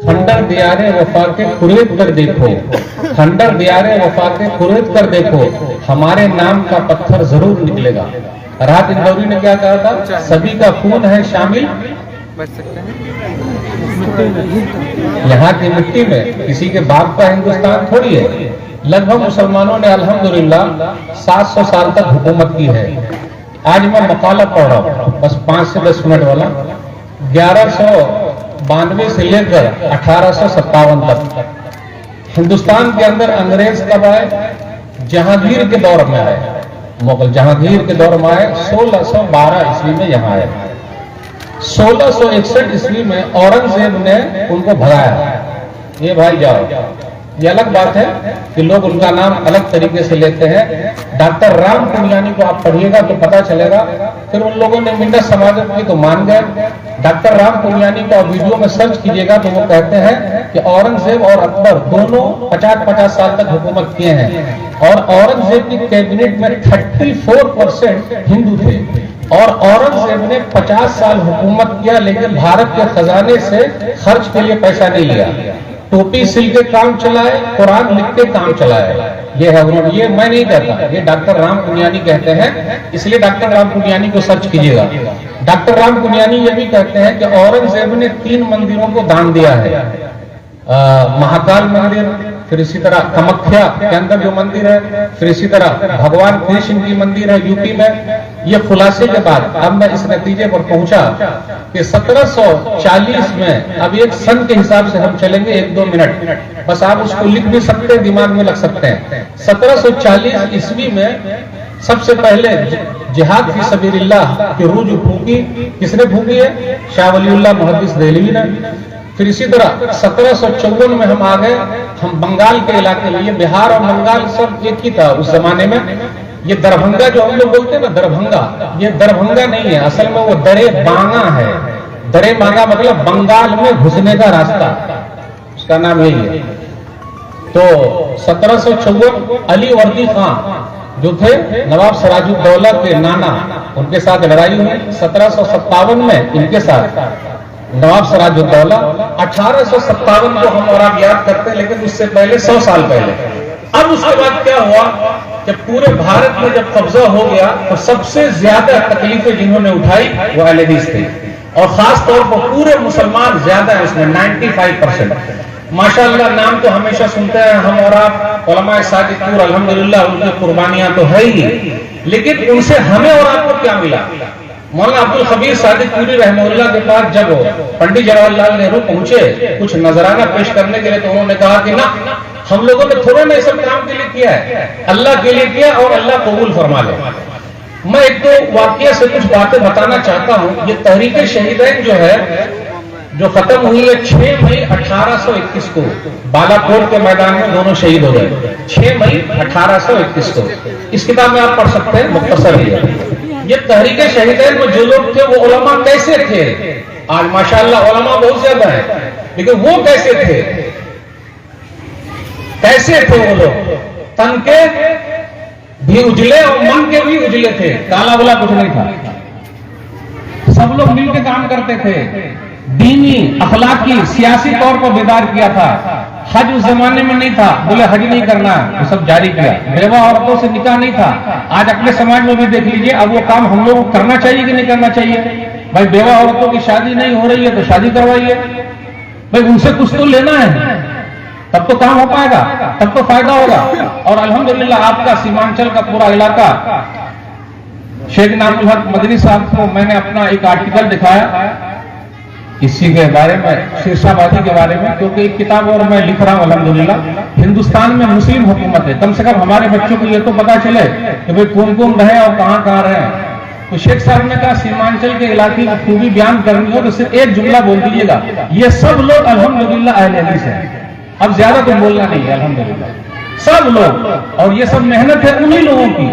खंडर दियारे वफा के कुरेद कर देखो, खंडर दियारे वफा के कुरेद कर देखो, हमारे नाम का पत्थर जरूर निकलेगा। राहत इंदौरी ने क्या कहा था, सभी का खून है शामिल यहाँ की मिट्टी में, किसी के बाप का हिंदुस्तान थोड़ी है। लगभग मुसलमानों ने अल्हम्दुलिल्लाह 700 साल तक हुकूमत की है। आज मैं मकाला पढ़ रहा हूँ, बस 5 से 10 मिनट वाला, 1192 से लेकर 1857 तक हिंदुस्तान के अंदर अंग्रेज कब आए, जहांगीर के दौर में आए, मुगल जहांगीर के दौर में आए। 1612 ईस्वी में यहाँ आए। 1661 ईस्वी में औरंगजेब ने उनको भगाया, ये भाई जाओ। ये अलग बात है कि लोग उनका नाम अलग तरीके से लेते हैं। डॉक्टर राम पुनियानी को आप पढ़िएगा तो पता चलेगा। फिर उन लोगों ने मिन्नत समाजत की तो मान गए। डॉक्टर राम पुनियानी को आप वीडियो में सर्च कीजिएगा तो वो कहते हैं कि औरंगजेब और अकबर दोनों 50-50 साल तक हुकूमत किए हैं और औरंगजेब की कैबिनेट में 34% हिंदू थे और औरंगजेब ने 50 साल हुकूमत किया, लेकिन भारत के खजाने से खर्च के लिए पैसा नहीं लिया। टोपी सिल के काम चलाए, कुरान लिख के काम चलाए। ये है उन्होंने, ये मैं नहीं कहता, ये डॉक्टर राम पुनियानी कहते हैं। इसलिए डॉक्टर राम पुनियानी को सर्च कीजिएगा। डॉक्टर राम पुनियानी ये भी कहते हैं कि औरंगजेब ने 3 मंदिरों को दान दिया है, महाकाल मंदिर, फिर इसी तरह कामाख्या के अंदर जो मंदिर है, फिर इसी तरह भगवान कृष्ण की मंदिर है यूपी में। ये खुलासे के बाद अब मैं इस नतीजे पर पहुंचा कि 1740 में, अब एक सन के हिसाब से हम चलेंगे 1-2 मिनट, बस आप उसको लिख भी सकते हैं, दिमाग में लग सकते हैं। 1740 ईस्वी में सबसे पहले जिहाद फी सबीलिल्लाह की रूज फूकी, किसने फूकी है? शाह वलीउल्लाह मुहद्दिस देहलवी ने। फिर इसी तरह 1754 में हम आ गए, हम बंगाल के इलाके में, ये बिहार और बंगाल सब एक ही था उस जमाने में। ये दरभंगा जो हम लोग बोलते हैं ना, दरभंगा, ये दरभंगा नहीं है, असल में वो दरे बांगा है। दरे बांगा मतलब बंगाल में घुसने का रास्ता, उसका नाम यही है। तो 1754 अली वर्दी खान जो थे नवाब सिराजुद्दौला के नाना, उनके साथ लड़ाई हुई। 1757 में इनके साथ नवाब सिराजुद्दौला। 1857 को हम और आप याद करते हैं, लेकिन उससे पहले 100 साल पहले। अब उसके बाद क्या हुआ, जब पूरे भारत में जब कब्जा हो गया तो सबसे ज्यादा तकलीफें जिन्होंने उठाई वो अहले हदीस थे, और खास तौर पर पूरे मुसलमान ज्यादा है उसमें, 95%। माशाअल्लाह नाम तो हमेशा सुनते हैं हम और आप, उलमाए सादिकूर, अल्हम्दुलिल्लाह उनकी कुर्बानियां तो है ही, लेकिन उनसे हमें और आपको क्या मिला? मौलाना अब्दुल खबीर सादिकपुरी रहमतुल्लाह के पास जब पंडित जवाहरलाल नेहरू पहुंचे कुछ नजराना पेश करने के लिए, तो उन्होंने कहा कि ना, हम लोगों ने थोड़ा ना सब काम के लिए किया है, अल्लाह के लिए किया और अल्लाह कबूल फरमा ले। मैं एक तो वाकया से कुछ बातें बताना चाहता हूं। ये तहरीक शहीदैन जो है, जो खत्म हुई है 6 मई 1821 को, बालाकोट के मैदान में दोनों शहीद हो गए 6 मई 1821 को। इस किताब में आप पढ़ सकते हैं, मुख्तसर है। ये तहरीक शहीदैन में जो लोग थे वो उलमा कैसे थे? आज माशाअल्लाह उलमा बहुत ज्यादा है, लेकिन वो कैसे थे? कैसे थे वो लोग? तन के भी उजले और मन के भी उजले थे, काला वाला कुछ नहीं था। सब लोग मिलकर काम करते थे, दीनी, अखलाकी, सियासी तौर पर बेदार किया था। हज उस जमाने में नहीं था, बोले हज नहीं करना, वो सब जारी किया। बेवा औरतों से निकाह नहीं था। आज अपने समाज में भी देख लीजिए, अब वो काम हम लोग को करना चाहिए कि नहीं करना चाहिए? भाई बेवा औरतों की शादी नहीं हो रही है तो शादी करवाइए, भाई उनसे कुछ तो लेना है, तब तो काम हो पाएगा, तब तो फायदा होगा। और अल्हम्दुलिल्लाह आपका सीमांचल का पूरा इलाका, शेख नामुल हक मदनी साहब को मैंने अपना एक आर्टिकल दिखाया इसी के बारे में, शीर्षाबादी के बारे में, क्योंकि एक किताब और मैं लिख रहा हूं अल्हम्दुलिल्लाह। हिंदुस्तान में मुस्लिम हुकूमत है, कम से कम हमारे बच्चों को ये तो पता चले कि भाई कौन कौन रहे और कहां कहां रहे। तो शेख साहब ने कहा सीमांचल के इलाके की खूबी बयान करनी हो तो सिर्फ एक जुमला बोल दीजिएगा, ये सब लोग अल्हम्दुलिल्लाह अहले हदीस है। अब ज्यादा तो बोलना नहीं है, अल्हम्दुलिल्लाह सब लोग, और ये सब मेहनत है उन्हीं लोगों की।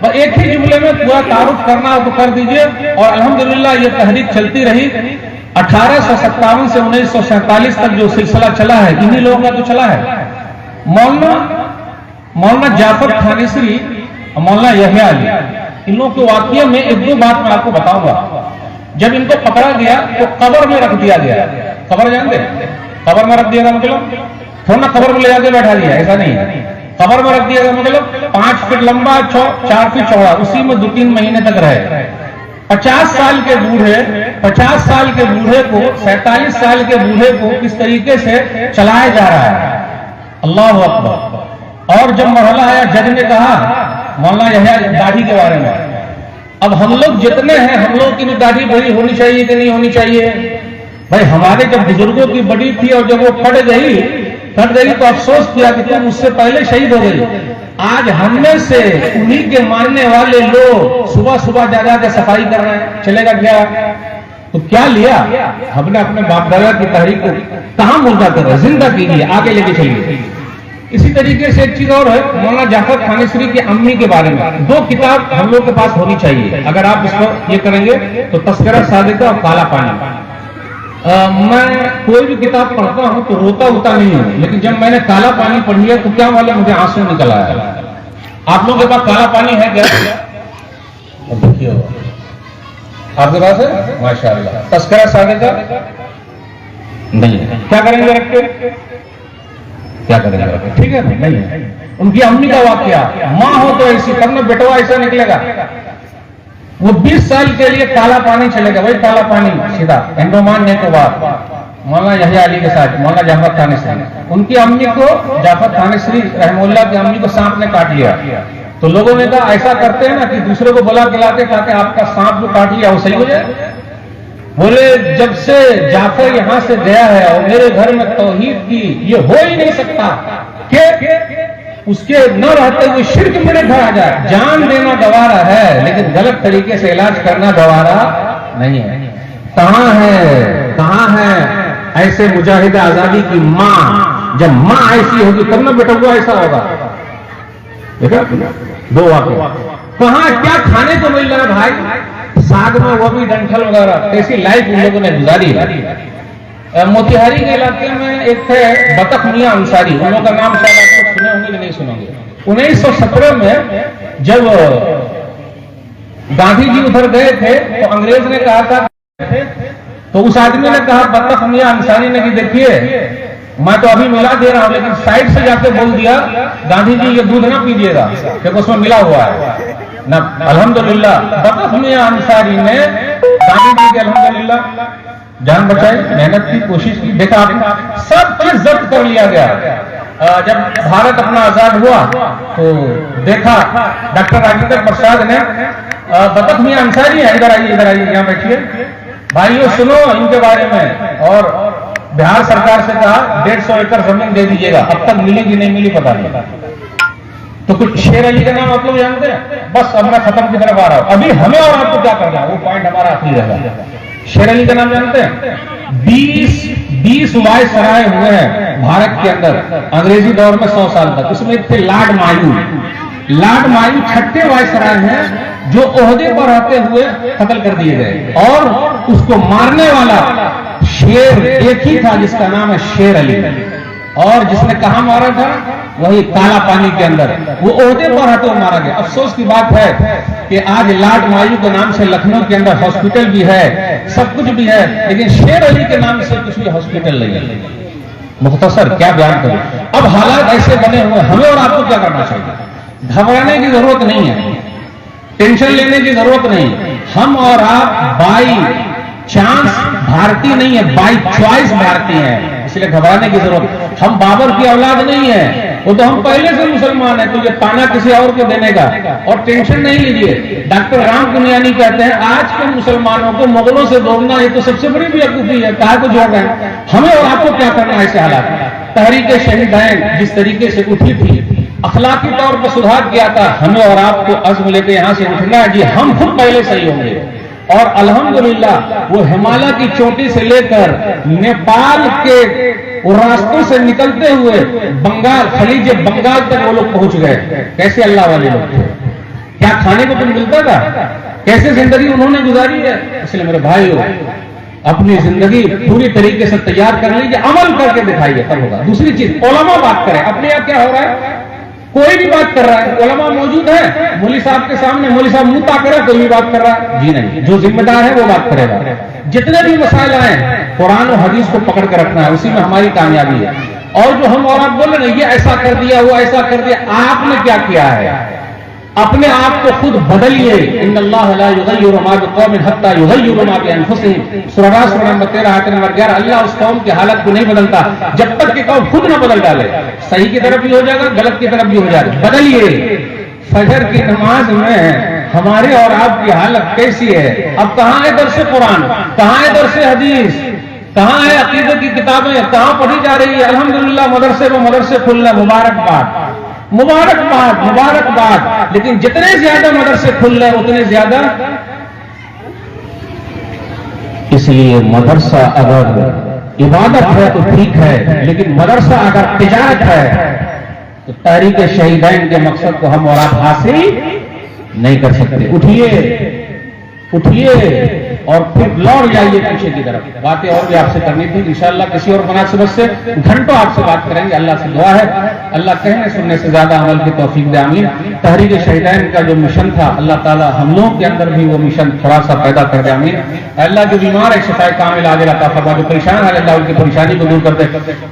बस एक ही जुमले में पूरा तारुफ करना हो तो कर दीजिए। और अल्हम्दुलिल्लाह ये तहरीक चलती रही। 1857 से 1947 तक जो सिलसिला चला है, इन्हीं लोगों का तो चला है। मौलाना जाफर थानेसरी और मौलाना यहया अली, इन लोगों के वाकये में 1-2 बात मैं आपको बताऊंगा। जब इनको पकड़ा गया तो कब्र में रख दिया गया। कब्र जानते? कब्र में रख दिया था मतलब थोड़ा ना कब्र में ले जाके बैठा दिया, ऐसा नहीं है। कब्र में रख दिया था मतलब 5 फीट लंबा 4 फीट चौड़ा, उसी में 2-3 महीने तक रहे। 50 साल के बूढ़े को 47 साल के बूढ़े को किस तरीके से चलाया जा रहा है, अल्लाह अकबर। और जब मरहला आया, जज ने कहा मौलाना यहया दाढ़ी के बारे में, अब हम लोग जितने हैं, हम लोग की भी दाढ़ी बड़ी होनी चाहिए कि नहीं होनी चाहिए? भाई हमारे जब बुजुर्गों की बड़ी थी और जब वो कट गई तो अफसोस किया कि तुम उससे पहले शहीद हो गई। आज हमने से उन्हीं के मानने वाले लोग सुबह सुबह जा के सफाई कर रहे हैं, चलेगा क्या? तो क्या लिया हमने अपने बाप दादा की तहरीक को, कहां मुर्दा कर रहे, जिंदा कीजिए, आगे लेके चलिए। इसी तरीके से एक चीज और है, मौलाना जाफर थानेसरी की अम्मी के बारे में 2 किताब हम लोग के पास होनी चाहिए। अगर आप इसको ये करेंगे तो तस्करा सादिका और काला पानी। मैं कोई भी किताब पढ़ता हूं तो रोता नहीं हूं, लेकिन जब मैंने काला पानी पढ़ी है तो क्या वाले मुझे आंसू निकल आया। आप लोगों के पास काला पानी है क्या? देखिए आपके पास है, माशाअल्लाह। तस्करा सादिका नहीं है, क्या करेंगे रख के? क्या करेंगे? ठीक है ना, नहीं है। उनकी अम्मी का वाकया, माँ हो तो ऐसी, तब ना बेटवा ऐसा निकलेगा। वो 20 साल के लिए काला पानी चलेगा, वही काला पानी सीधा एंडोमान ने के बाद मौलाना यहया अली के साथ मौलाना जाफर थानेसरी, उनकी अम्मी को, जाफर थानेसरी रहमतुल्लाह की अम्मी को सांप ने काट लिया। तो लोगों ने कहा ऐसा करते हैं ना कि दूसरे को बुला खिलाते ताकि आपका सांप जो काट लिया वो सही हो जाए। बोले जब से जाफर यहां से गया है और मेरे घर में तौहीद की, ये हो ही नहीं सकता कि उसके न रहते हुए शिर्क में नहीं भरा जाए। जान देना गवारा है, लेकिन गलत तरीके से इलाज करना गवारा नहीं है। कहां है ऐसे मुजाहिद आजादी की मां? जब मां ऐसी होगी तब ना बेटा हुआ ऐसा होगा। देखा 2 वाक़या। कहां क्या खाने को मिल रहा है भाई? साग में वो भी डंठल वगैरह, ऐसी लाइफ उन लोगों ने गुजारी है। मोतिहारी के इलाके में एक थे बतख मियां अंसारी, उन लोगों का नाम शायद आप लोग सुने होंगे कि नहीं सुनोगे। 1917 में जब गांधी जी उधर गए थे तो अंग्रेज ने कहा था, तो उस आदमी ने कहा बतख मियां अंसारी ने कि देखिए मैं तो अभी मिला दे रहा हूं, लेकिन साइड से जाके बोल दिया गांधी जी ये दूध ना पीजिएगा क्योंकि उसमें मिला हुआ है ना। अल्हम्दुलिल्लाह बतख मियां अंसारी ने गांधी जी के अल्हम्दुलिल्लाह जान बचाई, मेहनत की, कोशिश की। देखा सब चीज जब्त कर लिया गया। जब भारत अपना आजाद हुआ तो देखा डॉक्टर राजेंद्र प्रसाद ने, बतख मियां अंसारी है, इधर आइए यहाँ बैठिए भाइयों, सुनो इनके बारे में। और बिहार सरकार से कहा 150 एकड़ जमीन दे दीजिएगा, अब तक मिली कि नहीं मिली पता नहीं। तो कुछ शेर अली का नाम आप लोग जानते हैं? बस अब मैं खत्म की तरफ आ रहा हूं। अभी हमें और आपको क्या करना है वो पॉइंट हमारा आखिरी रहेगा। शेर अली का नाम जानते हैं? 20 वायसराय हुए हैं भारत के अंदर अंग्रेजी दौर में 100 साल तक। उसमें थे लॉर्ड मायू 6ठे वायसराय हैं जो ओहदे पर रहते हुए कत्ल कर दिए गए, और उसको मारने वाला शेर एक ही था जिसका नाम है शेर अली, और जिसने कहां मारा था? वही काला पानी के अंदर, वो ओहदे पर रहते हुए मारा गया। अफसोस की बात है कि आज लॉर्ड मायू के नाम से लखनऊ के अंदर हॉस्पिटल भी है, सब कुछ भी है, लेकिन शेर अली के नाम से कुछ भी हॉस्पिटल नहीं है। मुख्तसर क्या बयान करूं। अब हालात ऐसे बने हुए, हमें और आपको क्या करना चाहिए? घबराने की जरूरत नहीं है, टेंशन लेने की जरूरत नहीं। हम और आप बाई चांस भारतीय नहीं है, बाई चॉइस भारतीय है, इसलिए घबराने की जरूरत। हम बाबर की औलाद नहीं है, वो तो हम पहले से मुसलमान है, तो ये ताना किसी और को देने का। और टेंशन नहीं लीजिए, डॉक्टर राम पुनियानी कहते हैं आज के मुसलमानों को मुगलों से जोड़ना ये तो सबसे बड़ी बेवकूफी है, कहा को जोड़ रहे हैं। हमें और आपको क्या करना है ऐसे हालात में? तहरीक शहीदैन जिस तरीके से उठी थी, अखलाकी तौर पर सुधार किया था, हमें और आपको अज़्म लेके यहां से उठना है जी, हम खुद पहले सही होंगे। और अल्हम्दुलिल्लाह वो हिमालय की चोटी से लेकर नेपाल के वो रास्तों से निकलते हुए बंगाल, खलीज बंगाल तक वो लोग पहुंच गए। कैसे अल्लाह वाले लोग थे, क्या खाने को कुछ मिलता था, कैसे जिंदगी उन्होंने गुजारी है। इसलिए मेरे भाइयों अपनी जिंदगी पूरी तरीके से तैयार कर लीजिए, अमल करके दिखाइए, तब होगा। दूसरी चीज, उलमा बात करें, अपने यहाँ क्या हो रहा है? कोई भी बात कर रहा है, उलमा मौजूद है, मौली साहब के सामने मौली साहब मुंह ताक रहा है, कोई भी बात कर रहा है? जी नहीं, जो जिम्मेदार है वो बात करेगा। जितने भी मसाइल आए कुरान और हदीस को पकड़ कर रखना है, उसी में हमारी कामयाबी है। और जो हम और आप बोले ना ये ऐसा कर दिया वो ऐसा कर दिया, आपने क्या किया है? अपने आप को खुद बदलिए। इन्नल्लाह ला युगय्यिरु मा बिक़ौमिन हत्ता युगय्यिरु मा बिअनफुसिहिम। सूरह नंबर 13 आयत नंबर 11। अल्लाह उस कौम की हालत को नहीं बदलता जब तक कि कौम खुद ना बदल डाले। सही की तरफ भी हो जाएगा, गलत की तरफ भी हो जाएगा। बदलिए। फजर की नमाज में हमारे और आपकी हालत कैसी है? अब कहां है दर्स कुरान, कहां है दर्स हदीस, कहां है अकीदत की किताबें, कहां पढ़ी जा रही है? अल्हम्दुलिल्लाह मदरसे खुल रहे, मुबारकबाद मुबारकबाद मुबारकबाद। लेकिन जितने ज्यादा मदरसे खुल रहे उतने ज्यादा, इसलिए मदरसा अगर इबादत है तो ठीक है, लेकिन मदरसा अगर तिजारत है तो तहरीक शहीदैन के मकसद को हम और आप हासिल नहीं कर सकते। उठिए और फिर लौट जाइए पीछे की तरफ। बातें और भी आपसे करनी थी, इंशाअल्लाह किसी और मुनासिबत से घंटों आपसे बात करेंगे। अल्लाह से दुआ है अल्लाह कहने सुनने से ज्यादा अमल की तौफीक दे, आमीन। तहरीक शहीदैन का जो मिशन था अल्लाह ताला हम लोगों के अंदर भी वो मिशन थोड़ा सा पैदा कर दे, आमीन। अल्लाह जो बीमार है शिफाए कामिल आजिल अता फरमा, जो परेशान है अल्लाह उनकी परेशानी को दूर कर दे।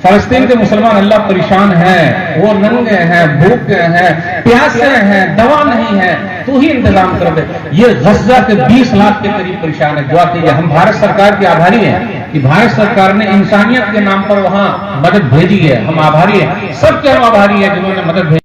फलस्तीन के मुसलमान अल्लाह परेशान है, वो नंगे हैं, भूखे हैं, प्यासे हैं, दवा नहीं है, तू ही इंतजाम कर दे। ये गज़ा के 20 लाख के करीब परेशान है। दुआ कीजिए। हम भारत सरकार के आभारी हैं कि भारत सरकार ने इंसानियत के नाम पर वहां मदद भेजी है। हम आभारी हैं, सबके हम आभारी हैं जिन्होंने मदद भेजी।